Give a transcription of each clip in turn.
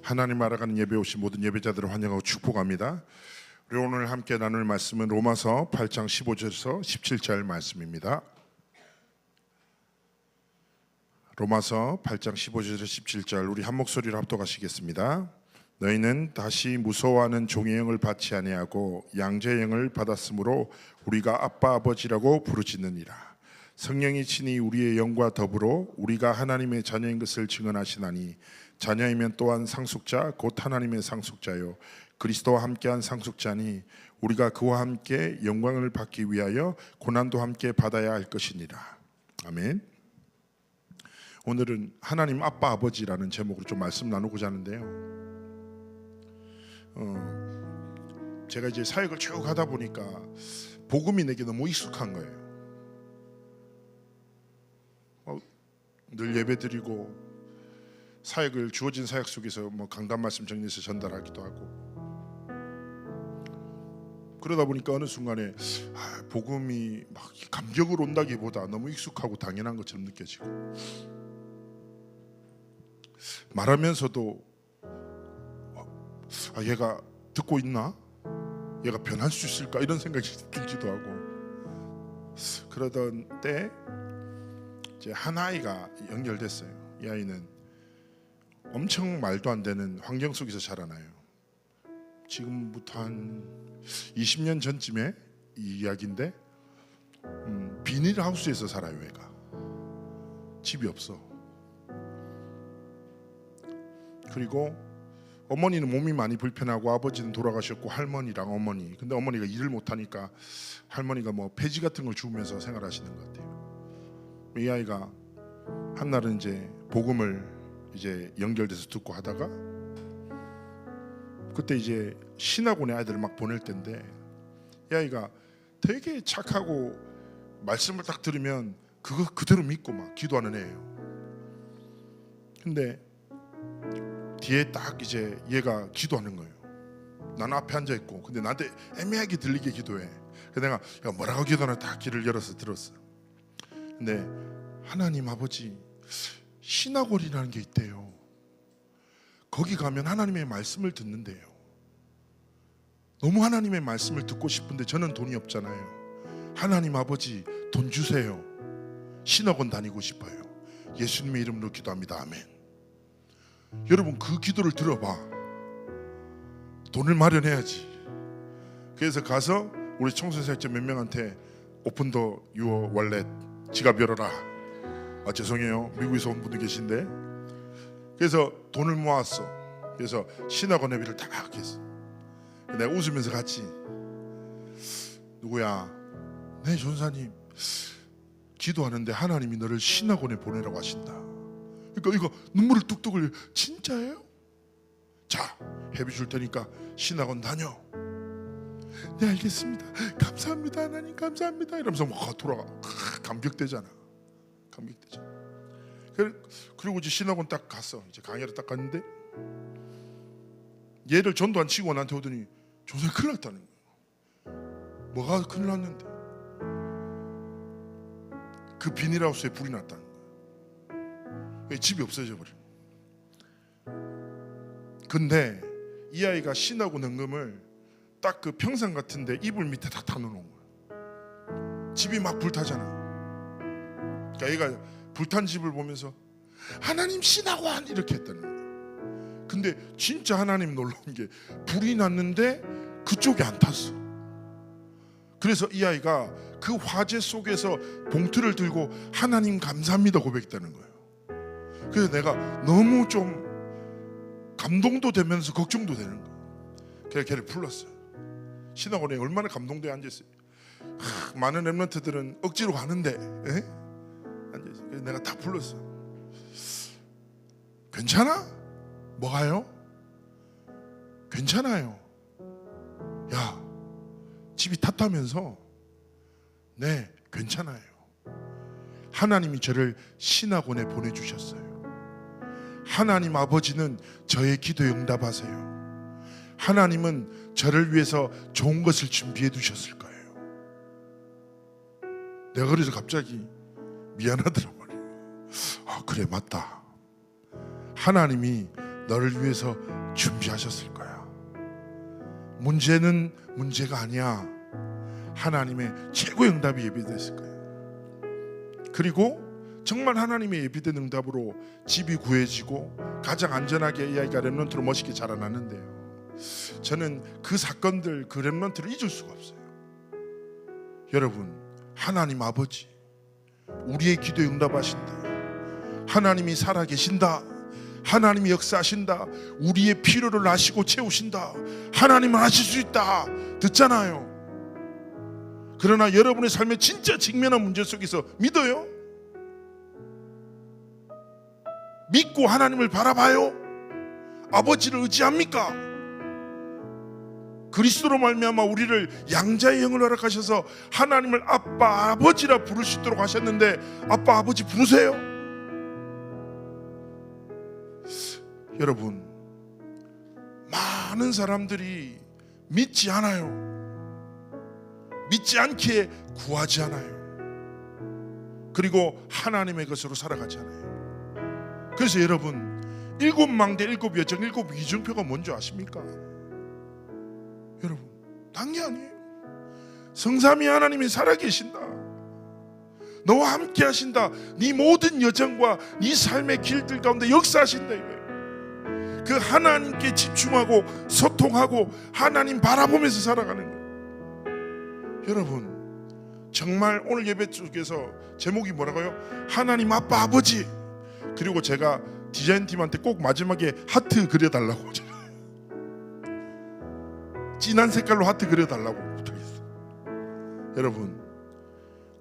하나님 알아가는 예배 오신 모든 예배자들을 환영하고 축복합니다. 우리 오늘 함께 나눌 말씀은 로마서 8장 15절에서 17절 말씀입니다. 로마서 8장 15절에서 17절 우리 한 목소리로 합독하시겠습니다. 너희는 다시 무서워하는 종의 영을 받지 아니하고 양자의 영을 받았으므로 우리가 아빠 아버지라고 부르짖느니라. 성령이 친히 우리의 영과 더불어 우리가 하나님의 자녀인 것을 증언하시나니 자녀이면 또한 상속자 곧 하나님의 상속자요 그리스도와 함께한 상속자니 우리가 그와 함께 영광을 받기 위하여 고난도 함께 받아야 할 것이니라. 아멘. 오늘은 하나님 아빠 아버지라는 제목으로 좀 말씀 나누고자 하는데요. 제가 이제 사역을 쭉 하다 보니까 복음이 내게 너무 익숙한 거예요. 늘 예배드리고 사역을 주어진 사역 속에서 강단 말씀 정리해서 전달하기도 하고 그러다 보니까 어느 순간에 복음이 막 감격으로 온다기보다 너무 익숙하고 당연한 것처럼 느껴지고 말하면서도 얘가 듣고 있나? 얘가 변할 수 있을까? 이런 생각이 들기도 하고 그러던 때 이제 한 아이가 연결됐어요. 이 아이는 엄청 말도 안 되는 환경 속에서 자라나요. 지금부터 한 20년 전쯤에 이 이야기인데 비닐하우스에서 살아요. 얘가 집이 없어. 그리고 어머니는 몸이 많이 불편하고 아버지는 돌아가셨고 할머니랑 어머니. 근데 어머니가 일을 못하니까 할머니가 폐지 같은 걸 주우면서 생활하시는 것 같아요. 이 아이가 한날은 이제 복음을 이제 연결돼서 듣고 하다가 그때 이제 신학원에 아이들을 막 보낼 때인데 이 아이가 되게 착하고 말씀을 딱 들으면 그거 그대로 믿고 막 기도하는 애예요. 근데 뒤에 딱 이제 얘가 기도하는 거예요. 나는 앞에 앉아 있고 근데 나한테 애매하게 들리게 기도해. 그래서 내가 야, 뭐라고 기도하나 딱 귀를 열어서 들었어. 근데 하나님 아버지 신학원이라는 게 있대요. 거기 가면 하나님의 말씀을 듣는데요. 너무 하나님의 말씀을 듣고 싶은데 저는 돈이 없잖아요. 하나님 아버지 돈 주세요. 신학원 다니고 싶어요. 예수님의 이름으로 기도합니다. 아멘. 여러분 그 기도를 들어봐. 돈을 마련해야지. 그래서 가서 우리 청소년사역자 몇 명한테 오픈 더 유어 월렛 지갑 열어라. 죄송해요. 미국에서 온 분들 계신데. 그래서 돈을 모았어. 그래서 신학원 회비를 다 했어. 내가 웃으면서 같이 누구야? 네 전사님 기도하는데 하나님이 너를 신학원에 보내라고 하신다. 그러니까 이거 눈물을 뚝뚝 흘려. 진짜예요? 자 회비 줄 테니까 신학원 다녀. 네 알겠습니다. 감사합니다 하나님 감사합니다 이러면서 막 돌아가. 감격되잖아. 그리고 이제 신학원 딱 갔어. 이제 강의를 딱 갔는데 얘를 전도 안 치고 나한테 오더니 조선이 큰일 났다는 거야. 뭐가 큰일 났는데? 그 비닐하우스에 불이 났다는 거야. 집이 없어져 버려. 근데 이 아이가 신학원 헌금을 딱 그 평상 같은데 이불 밑에 다 놓은 거야. 집이 막 불타잖아. 그러니까 얘가 불탄 집을 보면서 하나님 신학원 이렇게 했다는 거예요. 근데 진짜 하나님 놀라운 게 불이 났는데 그쪽이 안 탔어. 그래서 이 아이가 그 화재 속에서 봉투를 들고 하나님 감사합니다 고백했다는 거예요. 그래서 내가 너무 좀 감동도 되면서 걱정도 되는 거예요. 그래서 걔를 불렀어요. 신학원에 얼마나 감동돼 앉아있어요. 많은 렘넌트들은 억지로 가는데 앉아있어요. 그래서 내가 딱 불렀어. 괜찮아? 뭐가요? 괜찮아요. 야 집이 탔다면서? 네 괜찮아요. 하나님이 저를 신학원에 보내주셨어요. 하나님 아버지는 저의 기도에 응답하세요. 하나님은 저를 위해서 좋은 것을 준비해 두셨을 거예요. 내가 그래서 갑자기 미안하더란 말이에요. 그래 맞다. 하나님이 너를 위해서 준비하셨을 거야. 문제는 문제가 아니야. 하나님의 최고의 응답이 예비됐을 거야. 그리고 정말 하나님의 예비된 응답으로 집이 구해지고 가장 안전하게 이 아이가 렘넌트로 멋있게 자라났는데요, 저는 그 사건들, 그 렘넌트를 잊을 수가 없어요. 여러분, 하나님 아버지 우리의 기도에 응답하신다. 하나님이 살아계신다. 하나님이 역사하신다. 우리의 필요를 아시고 채우신다. 하나님은 하실 수 있다. 듣잖아요. 그러나 여러분의 삶에 진짜 직면한 문제 속에서 믿어요? 믿고 하나님을 바라봐요? 아버지를 의지합니까? 그리스도로 말미암아 우리를 양자의 영을 허락하셔서 하나님을 아빠, 아버지라 부를 수 있도록 하셨는데 아빠, 아버지 부르세요? 여러분, 많은 사람들이 믿지 않아요. 믿지 않기에 구하지 않아요. 그리고 하나님의 것으로 살아가지 않아요. 그래서 여러분, 7망대 7여정 7이중표가 뭔지 아십니까? 여러분, 딴 게 아니에요. 성삼위 하나님이 살아계신다. 너와 함께 하신다. 네 모든 여정과 네 삶의 길들 가운데 역사하신다 이거예요. 그 하나님께 집중하고 소통하고 하나님 바라보면서 살아가는 거예요. 여러분, 정말 오늘 예배 쪽에서 제목이 뭐라고요? 하나님 아빠 아버지. 그리고 제가 디자인팀한테 꼭 마지막에 하트 그려달라고, 진한 색깔로 하트 그려달라고 부탁했어요. 여러분,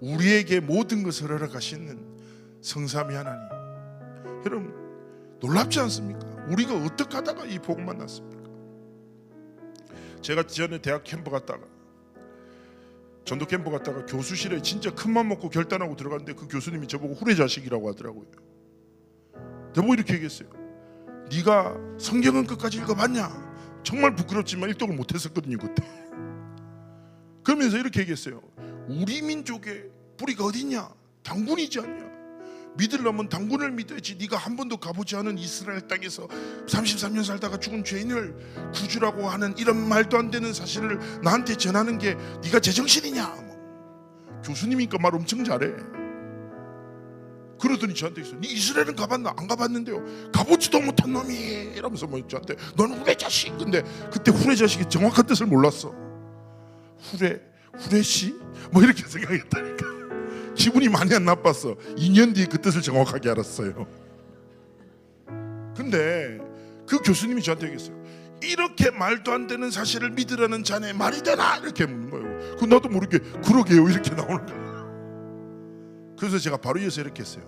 우리에게 모든 것을 허락하시는 성삼위 하나님, 여러분 놀랍지 않습니까? 우리가 어떻게 하다가 이 복음 만났습니까? 제가 전에 대학 캠프 갔다가, 전도 캠프 갔다가 교수실에 진짜 큰맘 먹고 결단하고 들어갔는데 그 교수님이 저보고 후레자식이라고 하더라고요. 저보고 이렇게 얘기했어요. 네가 성경은 끝까지 읽어봤냐? 정말 부끄럽지만 일독을 못했었거든요 그때. 그러면서 이렇게 얘기했어요. 우리 민족의 뿌리가 어디냐? 당군이지 않냐? 믿으려면 당군을 믿어야지. 네가 한 번도 가보지 않은 이스라엘 땅에서 33년 살다가 죽은 죄인을 구주라고 하는 이런 말도 안 되는 사실을 나한테 전하는 게 네가 제정신이냐? 교수님이니까 말 엄청 잘해. 그러더니 저한테 있어. 네 이스라엘은 가봤나? 안 가봤는데요. 가보지도 못한 놈이 이러면서 뭐 저한테 너는 후레 자식. 근데 그때 후레 자식의 정확한 뜻을 몰랐어. 후레시? 뭐 이렇게 생각했다니까. 기분이 많이 안 나빴어. 2년 뒤에 그 뜻을 정확하게 알았어요. 근데 그 교수님이 저한테 얘기했어요. 이렇게 말도 안 되는 사실을 믿으라는 자네 말이 되나? 이렇게 묻는 거예요. 그 나도 모르게 그러게요 이렇게 나오는 거예요. 그래서 제가 바로 이어서 이렇게 했어요.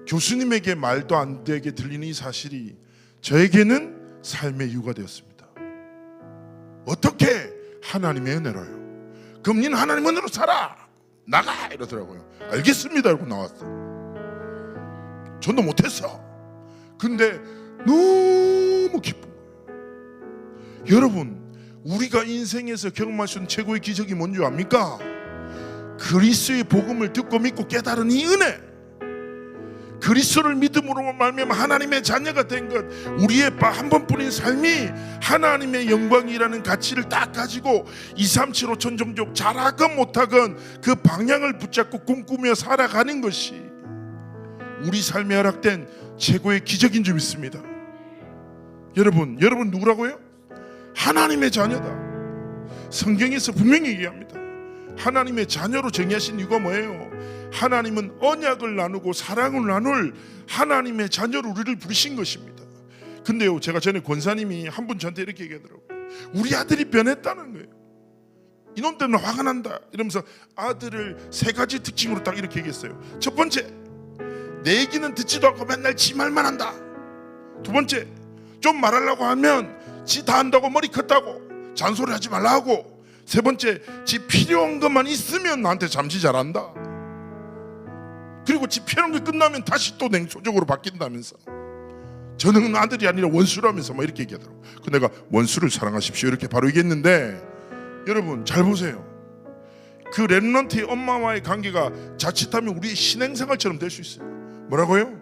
교수님에게 말도 안 되게 들리는 이 사실이 저에게는 삶의 이유가 되었습니다. 어떻게? 하나님의 은혜로요. 그럼 니는 하나님의 은혜로 살아. 나가! 이러더라고요. 알겠습니다. 이러고 나왔어. 전도 못했어. 근데 너무 기쁜 거예요. 여러분, 우리가 인생에서 경험할 수 있는 최고의 기적이 뭔지 압니까? 그리스도의 복음을 듣고 믿고 깨달은 이 은혜, 그리스도를 믿음으로 말미암아 하나님의 자녀가 된 것, 우리의 한 번뿐인 삶이 하나님의 영광이라는 가치를 딱 가지고 2, 3, 7, 5천 종족 잘하건 못하건 그 방향을 붙잡고 꿈꾸며 살아가는 것이 우리 삶에 허락된 최고의 기적인 줄 믿습니다. 여러분 누구라고요? 하나님의 자녀다. 성경에서 분명히 얘기합니다. 하나님의 자녀로 정의하신 이유가 뭐예요? 하나님은 언약을 나누고 사랑을 나눌 하나님의 자녀로 우리를 부르신 것입니다. 근데요, 제가 전에 권사님이 한 분 저한테 이렇게 얘기하더라고요. 우리 아들이 변했다는 거예요. 이놈 때문에 화가 난다 이러면서 아들을 3가지 특징으로 딱 이렇게 얘기했어요. 첫 번째, 내 얘기는 듣지도 않고 맨날 지 말만 한다. 두 번째, 좀 말하려고 하면 지 다 한다고 머리 컸다고 잔소리 하지 말라 하고, 세 번째, 지 필요한 것만 있으면 나한테 잠시 잘한다. 그리고 지 필요한 게 끝나면 다시 또 냉소적으로 바뀐다면서. 저는 아들이 아니라 원수라면서 막 이렇게 얘기하더라고요. 그 내가 원수를 사랑하십시오 이렇게 바로 얘기했는데, 여러분 잘 보세요. 그 렘넌트의 엄마와의 관계가 자칫하면 우리의 신앙생활처럼 될 수 있어요. 뭐라고요?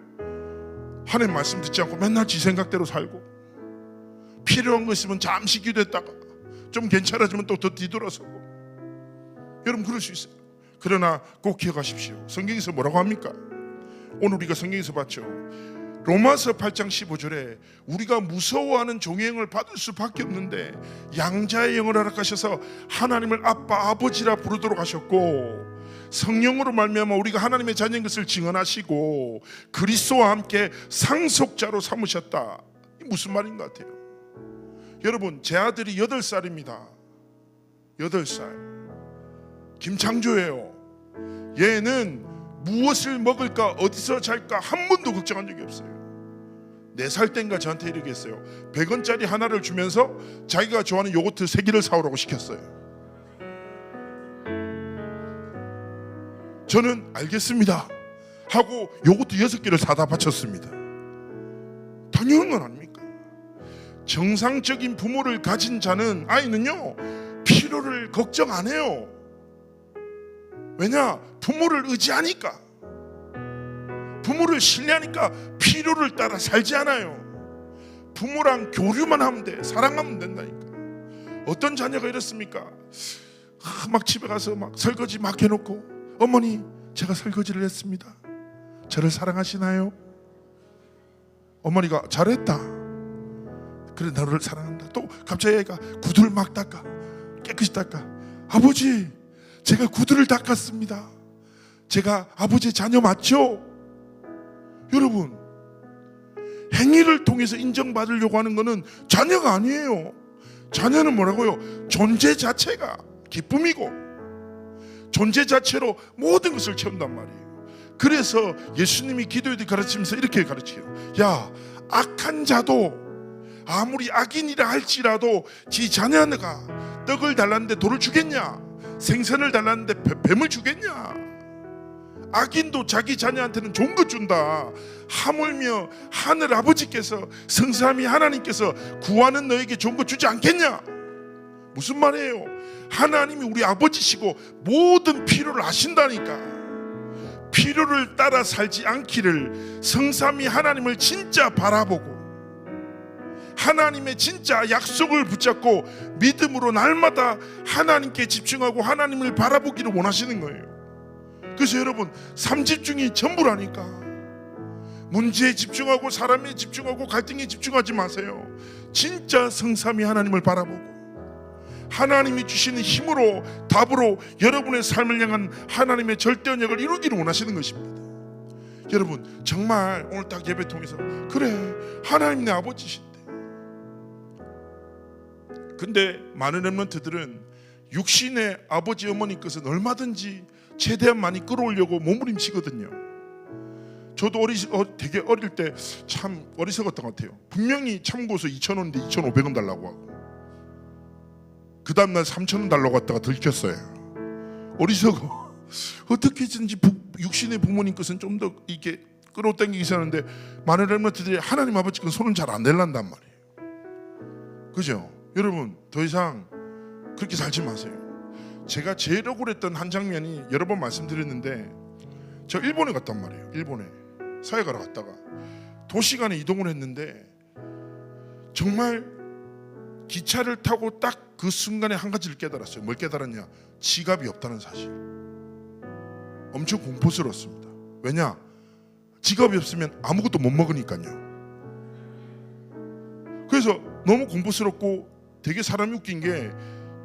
하나님 말씀 듣지 않고 맨날 지 생각대로 살고, 필요한 거 있으면 잠시 기도했다가 좀 괜찮아지면 또 더 뒤돌아서고. 여러분 그럴 수 있어요. 그러나 꼭 기억하십시오. 성경에서 뭐라고 합니까? 오늘 우리가 성경에서 봤죠. 로마서 8장 15절에 우리가 무서워하는 종행을 받을 수밖에 없는데 양자의 영을 허락하셔서 하나님을 아빠 아버지라 부르도록 하셨고, 성령으로 말미암아 우리가 하나님의 자녀인 것을 증언하시고 그리스도와 함께 상속자로 삼으셨다. 이 무슨 말인 것 같아요? 여러분, 제 아들이 8살입니다 8살 김창조예요. 얘는 무엇을 먹을까, 어디서 잘까 한 번도 걱정한 적이 없어요. 4살 땐가 저한테 이렇게 했어요. 100원짜리 하나를 주면서 자기가 좋아하는 요거트 3개를 사오라고 시켰어요. 저는 알겠습니다 하고 요거트 6개를 사다 바쳤습니다. 당연한 건 아닙니까? 정상적인 부모를 가진 자는, 아이는요 필요를 걱정 안 해요. 왜냐? 부모를 의지하니까, 부모를 신뢰하니까 필요를 따라 살지 않아요. 부모랑 교류만 하면 돼. 사랑하면 된다니까. 어떤 자녀가 이렇습니까? 막 집에 가서 막 설거지 막 해놓고, 어머니 제가 설거지를 했습니다. 저를 사랑하시나요? 어머니가 잘했다. 그래 너를 사랑한다. 또 갑자기 애가 구두를 막 닦아, 깨끗이 닦아. 아버지 제가 구두를 닦았습니다. 제가 아버지의 자녀 맞죠? 여러분, 행위를 통해서 인정받으려고 하는 것은 자녀가 아니에요. 자녀는 뭐라고요? 존재 자체가 기쁨이고 존재 자체로 모든 것을 채운단 말이에요. 그래서 예수님이 기도에 가르치면서 이렇게 가르쳐요. 야, 악한 자도 아무리 악인이라 할지라도 지 자녀가 떡을 달랐는데 돌을 주겠냐? 생선을 달랐는데 뱀을 주겠냐? 악인도 자기 자녀한테는 좋은 것 준다. 하물며 하늘 아버지께서, 성삼위 하나님께서 구하는 너에게 좋은 것 주지 않겠냐? 무슨 말이에요? 하나님이 우리 아버지시고 모든 필요를 아신다니까. 필요를 따라 살지 않기를, 성삼위 하나님을 진짜 바라보고 하나님의 진짜 약속을 붙잡고 믿음으로 날마다 하나님께 집중하고 하나님을 바라보기를 원하시는 거예요. 그래서 여러분, 삼집중이 전부라니까. 문제에 집중하고 사람에 집중하고 갈등에 집중하지 마세요. 진짜 성삼위 하나님을 바라보고 하나님이 주시는 힘으로, 답으로 여러분의 삶을 향한 하나님의 절대 언약을 이루기를 원하시는 것입니다. 여러분, 정말 오늘 딱 예배 통해서 그래, 하나님 내 아버지신데. 근데 많은 렘넌트들은 육신의 아버지 어머니 것은 얼마든지 최대한 많이 끌어오려고 몸부림치거든요. 저도 되게 어릴 때 참 어리석었던 것 같아요. 분명히 참고서 2,000원인데 2,500원 달라고 하고, 그 다음날 3,000원 달라고 했다가 들켰어요. 어리석어. 어떻게든지 육신의 부모님 것은 좀 더 이렇게 끌어당기기 시작하는데, 많은 렘넌트들이 하나님 아버지 건 손은 잘 안 댈란단 말이에요. 그죠? 여러분, 더 이상 그렇게 살지 마세요. 제가 제일 억울했던 한 장면이 여러 번 말씀드렸는데, 저 일본에 갔단 말이에요. 일본에 사회가러 갔다가 도시간에 이동을 했는데, 정말 기차를 타고 딱 그 순간에 한 가지를 깨달았어요. 뭘 깨달았냐? 지갑이 없다는 사실. 엄청 공포스러웠습니다. 왜냐? 지갑이 없으면 아무것도 못 먹으니까요. 그래서 너무 공포스럽고 되게 사람이 웃긴 게,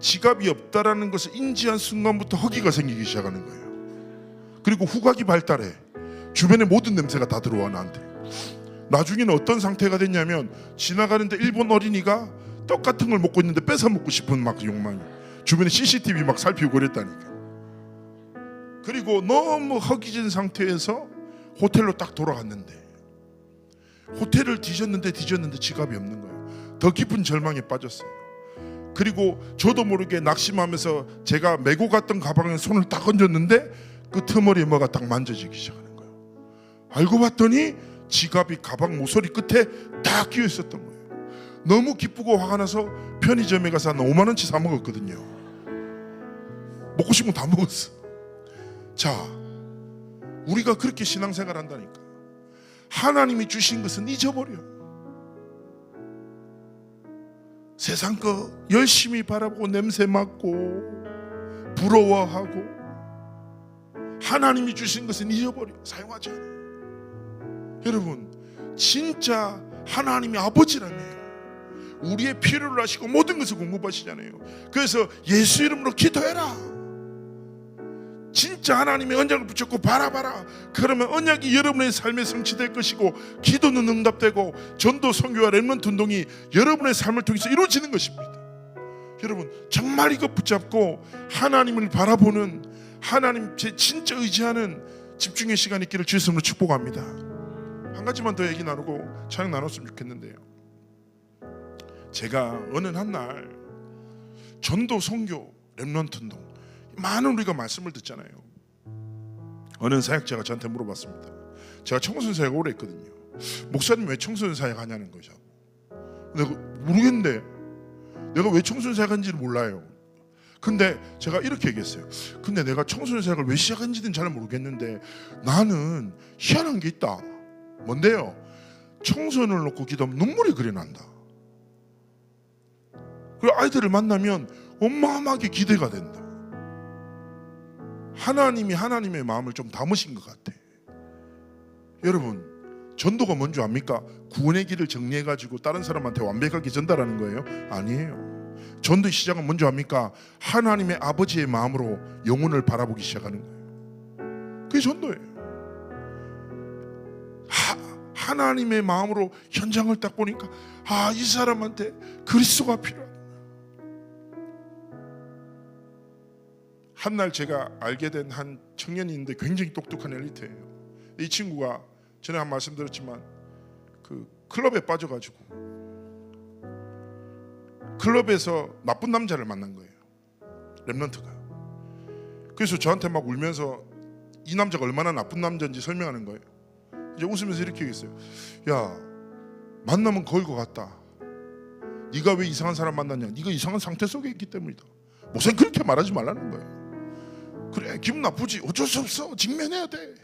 지갑이 없다라는 것을 인지한 순간부터 허기가 생기기 시작하는 거예요. 그리고 후각이 발달해. 주변의 모든 냄새가 다 들어와 나한테. 나중에는 어떤 상태가 됐냐면, 지나가는데 일본 어린이가 떡 같은 걸 먹고 있는데 뺏어 먹고 싶은 막 욕망이, 주변에 CCTV 막 살피고 그랬다니까. 그리고 너무 허기진 상태에서 호텔로 딱 돌아갔는데, 호텔을 뒤졌는데 지갑이 없는 거예요. 더 깊은 절망에 빠졌어요. 그리고 저도 모르게 낙심하면서 제가 메고 갔던 가방에 손을 딱 얹었는데 그 틈머리에 뭐가 딱 만져지기 시작하는 거예요. 알고 봤더니 지갑이 가방 모서리 끝에 딱 끼어 있었던 거예요. 너무 기쁘고 화가 나서 편의점에 가서 한 5만 원치 사 먹었거든요. 먹고 싶은 거 다 먹었어. 자, 우리가 그렇게 신앙생활 한다니까. 하나님이 주신 것은 잊어버려. 세상 거 열심히 바라보고 냄새 맡고 부러워하고 하나님이 주신 것은 잊어버려. 사용하지 않아. 여러분, 진짜 하나님이 아버지라며요. 우리의 필요를 아시고 모든 것을 공급하시잖아요. 그래서 예수 이름으로 기도해라. 진짜 하나님의 언약을 붙잡고 바라봐라. 그러면 언약이 여러분의 삶에 성취될 것이고 기도는 응답되고 전도, 선교와 렘넌트 운동이 여러분의 삶을 통해서 이루어지는 것입니다. 여러분, 정말 이거 붙잡고 하나님을 바라보는, 하나님 제 진짜 의지하는 집중의 시간이 있기를 주의 이름으로 축복합니다. 한 가지만 더 얘기 나누고 찬양 나눴으면 좋겠는데요. 제가 어느 한날 전도, 선교, 렘넌트 운동 많은 우리가 말씀을 듣잖아요. 어느 사역자가 저한테 물어봤습니다. 제가 청소년 사역 오래 했거든요. 목사님 왜 청소년 사역 하냐는 거죠. 내가 모르겠는데, 내가 왜 청소년 사역 하는지를 몰라요. 근데 제가 이렇게 얘기했어요. 근데 내가 청소년 사역을 왜 시작한지는 잘 모르겠는데 나는 희한한 게 있다. 뭔데요? 청소년을 놓고 기도하면 눈물이 그래 난다. 그리고 아이들을 만나면 어마어마하게 기대가 된다. 하나님이 하나님의 마음을 좀 담으신 것 같아. 여러분, 전도가 뭔지 압니까? 구원의 길을 정리해가지고 다른 사람한테 완벽하게 전달하는 거예요? 아니에요. 전도의 시작은 뭔지 압니까? 하나님의 아버지의 마음으로 영혼을 바라보기 시작하는 거예요. 그게 전도예요. 하나님의 마음으로 현장을 딱 보니까 이 사람한테 그리스도가 필요하다. 한날 제가 알게 된 한 청년이 있는데 굉장히 똑똑한 엘리트예요. 이 친구가 전에 한 말씀드렸지만 그 클럽에 빠져가지고 클럽에서 나쁜 남자를 만난 거예요. 렘넌트가. 그래서 저한테 막 울면서 이 남자가 얼마나 나쁜 남자인지 설명하는 거예요. 이제 웃으면서 이렇게 얘기했어요. 야, 만나면 거울 것 같다. 네가 왜 이상한 사람 만났냐? 네가 이상한 상태 속에 있기 때문이다. 목사님 그렇게 말하지 말라는 거예요. 그래, 기분 나쁘지. 어쩔 수 없어. 직면해야 돼.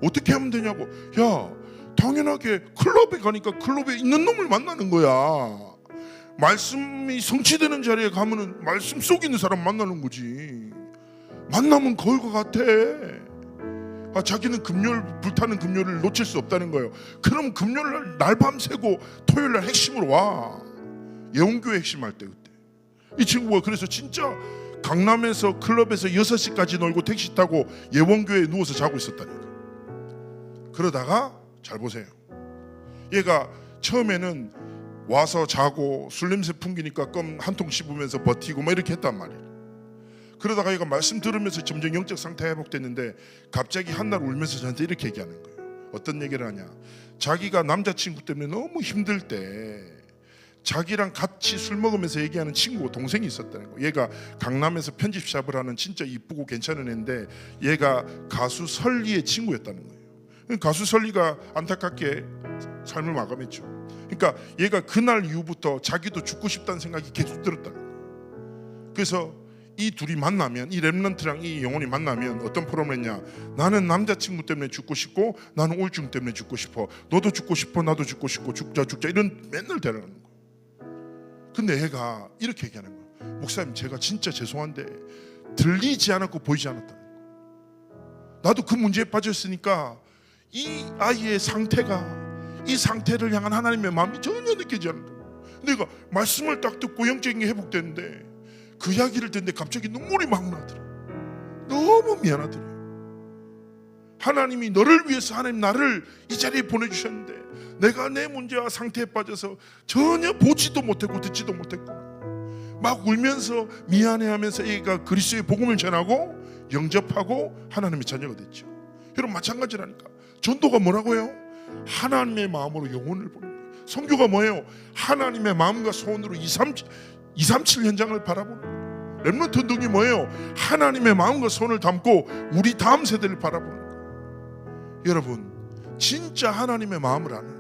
어떻게 하면 되냐고. 야, 당연하게 클럽에 가니까 클럽에 있는 놈을 만나는 거야. 말씀이 성취되는 자리에 가면은 말씀 속에 있는 사람 만나는 거지. 만나면 거울 것 같아. 자기는 금요일, 불타는 금요일을 놓칠 수 없다는 거예요. 그럼 금요일날 날 밤새고 토요일날 핵심으로 와. 예원교회 핵심할 때 그때. 이 친구가 그래서 진짜 강남에서 클럽에서 6시까지 놀고 택시 타고 예원교회에 누워서 자고 있었다니까. 그러다가 잘 보세요. 얘가 처음에는 와서 자고 술 냄새 풍기니까 껌 한 통 씹으면서 버티고 뭐 이렇게 했단 말이에요. 그러다가 얘가 말씀 들으면서 점점 영적 상태가 회복됐는데 갑자기 한날 울면서 저한테 이렇게 얘기하는 거예요. 어떤 얘기를 하냐. 자기가 남자친구 때문에 너무 힘들 때 자기랑 같이 술 먹으면서 얘기하는 친구, 동생이 있었다는 거예요. 얘가 강남에서 편집샵을 하는 진짜 이쁘고 괜찮은 애인데 얘가 가수 설리의 친구였다는 거예요. 가수 설리가 안타깝게 삶을 마감했죠. 그러니까 얘가 그날 이후부터 자기도 죽고 싶다는 생각이 계속 들었다는 거예요. 그래서 이 둘이 만나면, 이 렘넌트랑 이 영혼이 만나면 어떤 프로그램을 했냐. 나는 남자친구 때문에 죽고 싶고 나는 우울증 때문에 죽고 싶어. 너도 죽고 싶어. 나도 죽고 싶고 죽자 이런 맨날 대화하는 거예요. 근데 얘가 이렇게 얘기하는 거예요. 목사님, 제가 진짜 죄송한데 들리지 않았고 보이지 않았다는 거예요. 나도 그 문제에 빠졌으니까 이 아이의 상태가, 이 상태를 향한 하나님의 마음이 전혀 느끼지 않는다. 내가 말씀을 딱 듣고 영적인 게 회복되는데 그 이야기를 듣는데 갑자기 눈물이 막 나더라. 너무 미안하더래요. 하나님이 너를 위해서 하나님 나를 이 자리에 보내주셨는데 내가 내 문제와 상태에 빠져서 전혀 보지도 못했고 듣지도 못했고 막 울면서 미안해하면서 얘가 그리스도의 복음을 전하고 영접하고 하나님의 자녀가 됐죠. 여러분, 마찬가지라니까. 전도가 뭐라고요? 하나님의 마음으로 영혼을 보는 거예요. 선교가 뭐예요? 하나님의 마음과 소원으로 237 현장을 바라보는 거예요. 렘넌트 운동이 뭐예요? 하나님의 마음과 소원을 담고 우리 다음 세대를 바라보는 거예요. 여러분, 진짜 하나님의 마음을 아는,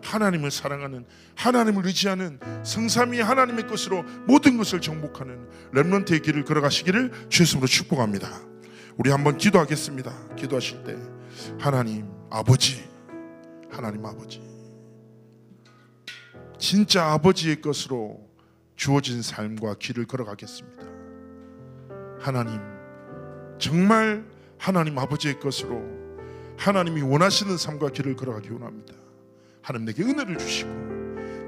하나님을 사랑하는, 하나님을 의지하는 성삼위 하나님의 것으로 모든 것을 정복하는 렘넌트의 길을 걸어가시기를 주의 이름으로 축복합니다. 우리 한번 기도하겠습니다. 기도하실 때 하나님 아버지, 하나님 아버지, 진짜 아버지의 것으로 주어진 삶과 길을 걸어가겠습니다. 하나님, 정말 하나님 아버지의 것으로 하나님이 원하시는 삶과 길을 걸어가기 원합니다. 하나님 내게 은혜를 주시고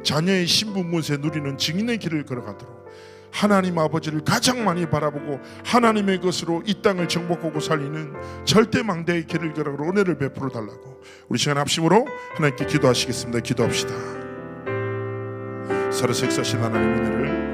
자녀의 신분 문세 누리는 증인의 길을 걸어가도록 하나님 아버지를 가장 많이 바라보고 하나님의 것으로 이 땅을 정복하고 살리는 절대망대의 길을 걸어가도록 은혜를 베풀어 달라고 우리 시간 합심으로 하나님께 기도하시겠습니다. 기도합시다. 서로 색사신 하나님 은혜를